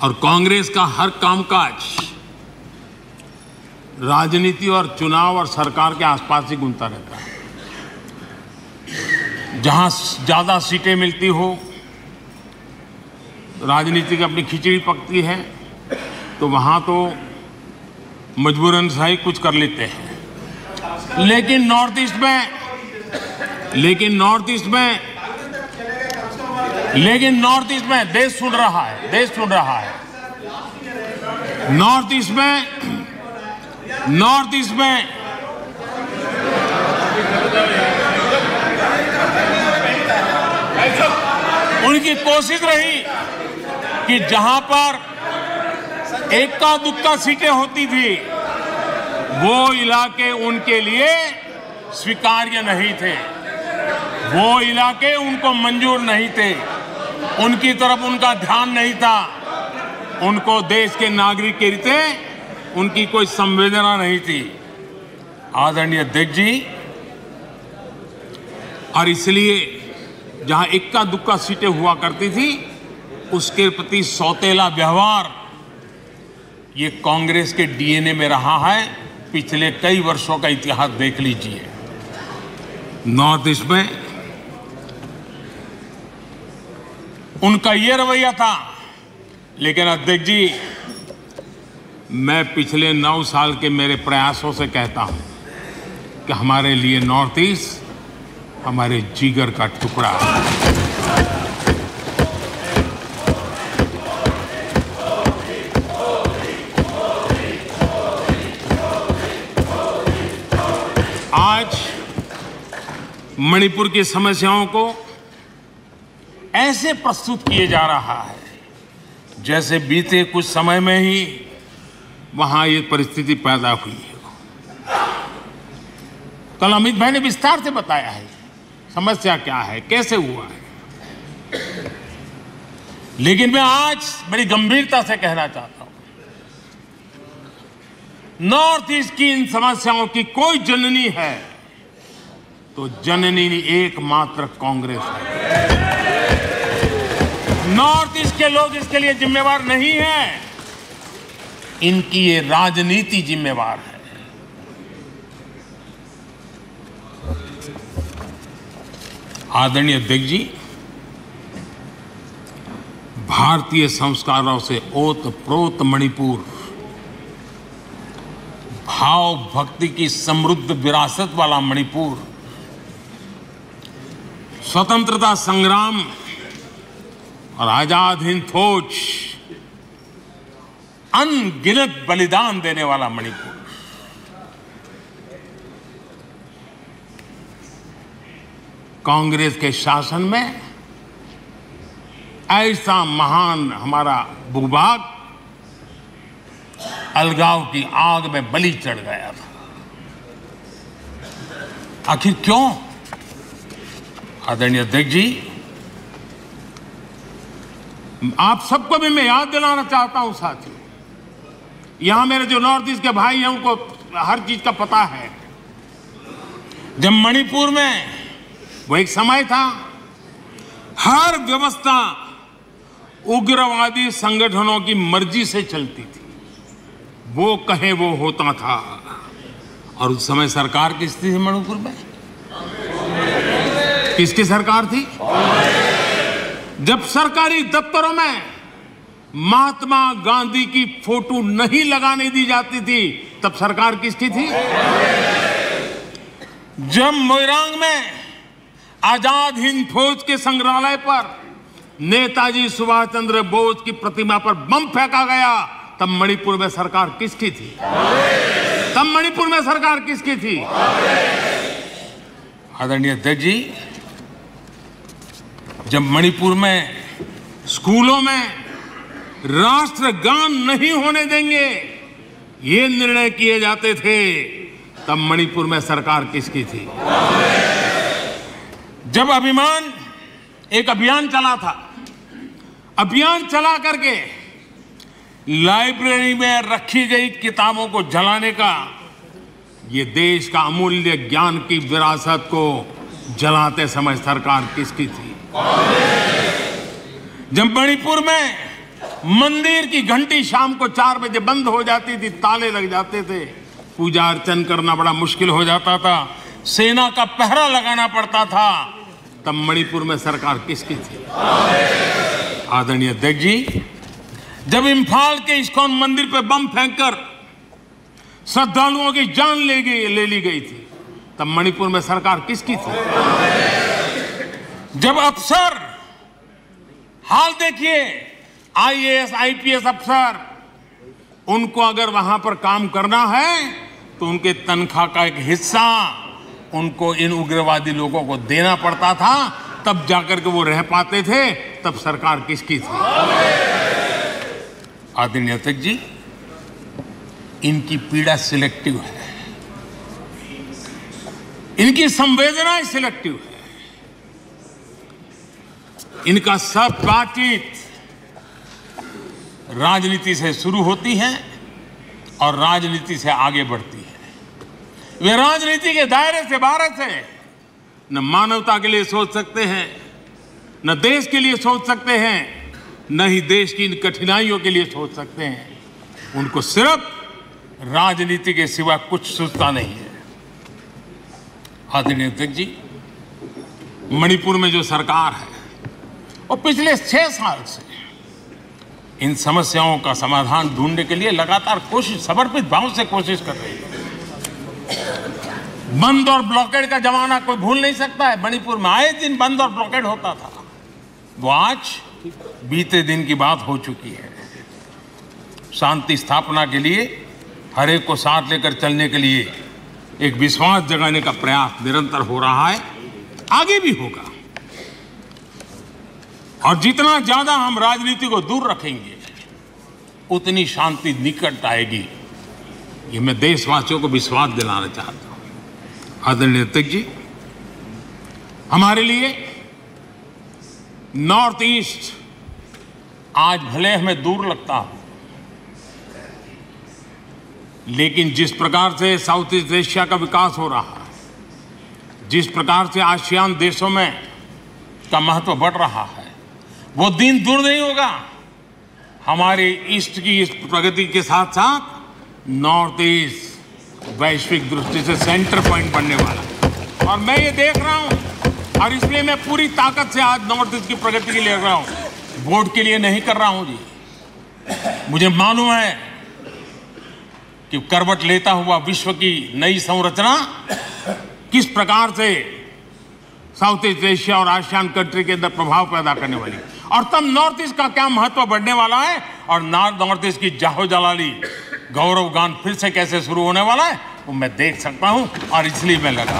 और कांग्रेस का हर कामकाज राजनीति और चुनाव और सरकार के आसपास ही घूमता रहता है। जहां ज्यादा सीटें मिलती हो, राजनीति की अपनी खिचड़ी पकती है, तो वहां तो मजबूरन सही कुछ कर लेते हैं। लेकिन नॉर्थ ईस्ट में देश सुन रहा है। नॉर्थ ईस्ट में उनकी कोशिश रही कि जहां पर एक्का दुक्का सीटें होती थी, वो इलाके उनके लिए स्वीकार्य नहीं थे, वो इलाके उनको मंजूर नहीं थे, उनकी तरफ उनका ध्यान नहीं था, उनको देश के नागरिक के रीते उनकी कोई संवेदना नहीं थी, आदरणीय अध्यक्ष जी। और इसलिए जहां इक्का दुक्का सीटें हुआ करती थी, उसके प्रति सौतेला व्यवहार ये कांग्रेस के डीएनए में रहा है। पिछले कई वर्षों का इतिहास देख लीजिए। नॉर्थ ईस्ट में उनका ये रवैया था। लेकिन अध्यक्ष जी, मैं पिछले 9 साल के मेरे प्रयासों से कहता हूं कि हमारे लिए नॉर्थ ईस्ट हमारे जिगर का टुकड़ा है। आज मणिपुर की समस्याओं को ऐसे प्रस्तुत किए जा रहा है जैसे बीते कुछ समय में ही वहां ये परिस्थिति पैदा हुई है। कल अमित भाई ने विस्तार से बताया है समस्या क्या है, कैसे हुआ है। लेकिन मैं आज बड़ी गंभीरता से कहना चाहता हूं, नॉर्थ ईस्ट की इन समस्याओं की कोई जननी है तो जननी एकमात्र कांग्रेस है। नॉर्थ ईस्ट के लोग इसके लिए जिम्मेवार नहीं हैं, इनकी ये राजनीति जिम्मेवार है। आदरणीय अध्यक्ष जी, भारतीय संस्कारों से ओतप्रोत मणिपुर, भाव भक्ति की समृद्ध विरासत वाला मणिपुर, स्वतंत्रता संग्राम और आजाद हिंद फौज, अनगिनत बलिदान देने वाला मणिपुर, कांग्रेस के शासन में ऐसा महान हमारा भूभाग अलगाव की आग में बलि चढ़ गया था। आखिर क्यों? आदरणीय अध्यक्ष जी, आप सबको भी मैं याद दिलाना चाहता हूं साथियों, यहां मेरे जो नॉर्थ ईस्ट के भाई हैं उनको हर चीज का पता है। जब मणिपुर में वो एक समय था, हर व्यवस्था उग्रवादी संगठनों की मर्जी से चलती थी, वो कहे वो होता था। और उस समय सरकार किसकी थी मणिपुर में? किसकी सरकार थी? जब सरकारी दफ्तरों में महात्मा गांधी की फोटो नहीं लगाने दी जाती थी, तब सरकार किसकी थी? जब मोइरांग में आजाद हिंद फौज के संग्रहालय पर नेताजी सुभाष चंद्र बोस की प्रतिमा पर बम फेंका गया, तब मणिपुर में सरकार किसकी थी? तब मणिपुर में सरकार किसकी थी? आदरणीय अध्यक्ष जी, जब मणिपुर में स्कूलों में राष्ट्रगान नहीं होने देंगे, ये निर्णय किए जाते थे, तब मणिपुर में सरकार किसकी थी? जब एक अभियान चला था, अभियान चला करके लाइब्रेरी में रखी गई किताबों को जलाने का, ये देश का अमूल्य ज्ञान की विरासत को जलाते समय सरकार किसकी थी? जब मणिपुर में मंदिर की घंटी शाम को 4 बजे बंद हो जाती थी, ताले लग जाते थे, पूजा अर्चन करना बड़ा मुश्किल हो जाता था, सेना का पहरा लगाना पड़ता था। तब मणिपुर में सरकार किसकी थी? आदरणीय अध्यक्ष जी, जब इम्फाल के इस्कॉन मंदिर पे बम फेंककर श्रद्धालुओं की जान ले ली गई थी, तब मणिपुर में सरकार किसकी थी? जब अफसर, हाल देखिए, आईएएस आईपीएस अफसर, उनको अगर वहां पर काम करना है तो उनके तनख्वाह का एक हिस्सा उनको इन उग्रवादी लोगों को देना पड़ता था, तब जाकर के वो रह पाते थे। तब सरकार किसकी थी? आदरणीय अध्यक्ष जी, इनकी पीड़ा सिलेक्टिव है, इनकी संवेदनाएं सिलेक्टिव है, इनका सब बातचीत राजनीति से शुरू होती है और राजनीति से आगे बढ़ती है। वे राजनीति के दायरे से बाहर से न मानवता के लिए सोच सकते हैं, न देश के लिए सोच सकते हैं, न ही देश की इन कठिनाइयों के लिए सोच सकते हैं। उनको सिर्फ राजनीति के सिवा कुछ सूझता नहीं है। आदरणीय अध्यक्ष जी, मणिपुर में जो सरकार है और पिछले 6 साल से इन समस्याओं का समाधान ढूंढने के लिए लगातार कोशिश, समर्पित भाव से कोशिश कर रही है। बंद और ब्लॉकेड का जमाना कोई भूल नहीं सकता है। मणिपुर में आए दिन बंद और ब्लॉकेड होता था, वो आज बीते दिन की बात हो चुकी है। शांति स्थापना के लिए हर एक को साथ लेकर चलने के लिए एक विश्वास जगाने का प्रयास निरंतर हो रहा है, आगे भी होगा। और जितना ज्यादा हम राजनीति को दूर रखेंगे, उतनी शांति निकट आएगी। ये मैं देशवासियों को विश्वास दिलाना चाहता हूं। आदरणीय अध्यक्ष जी, हमारे लिए नॉर्थ ईस्ट आज भले हमें दूर लगता हो, लेकिन जिस प्रकार से साउथ ईस्ट एशिया का विकास हो रहा है, जिस प्रकार से आसियान देशों में का महत्व बढ़ रहा है, वो दिन दूर नहीं होगा। हमारे ईस्ट की इस प्रगति के साथ साथ नॉर्थ ईस्ट वैश्विक दृष्टि से सेंटर पॉइंट बनने वाला है। और मैं ये देख रहा हूं, और इसलिए मैं पूरी ताकत से आज नॉर्थ ईस्ट की प्रगति के लिए कर रहा हूं, वोट के लिए नहीं कर रहा हूं जी। मुझे मालूम है कि करवट लेता हुआ विश्व की नई संरचना किस प्रकार से साउथ ईस्ट एशिया और आसियान कंट्री के अंदर प्रभाव पैदा करने वाली, और तब नॉर्थ ईस्ट का क्या महत्व बढ़ने वाला है, और नॉर्थ ईस्ट की जाहो जलाली गौरव गान फिर से कैसे शुरू होने वाला है, वो मैं देख सकता हूं, और इसलिए मैं लगा।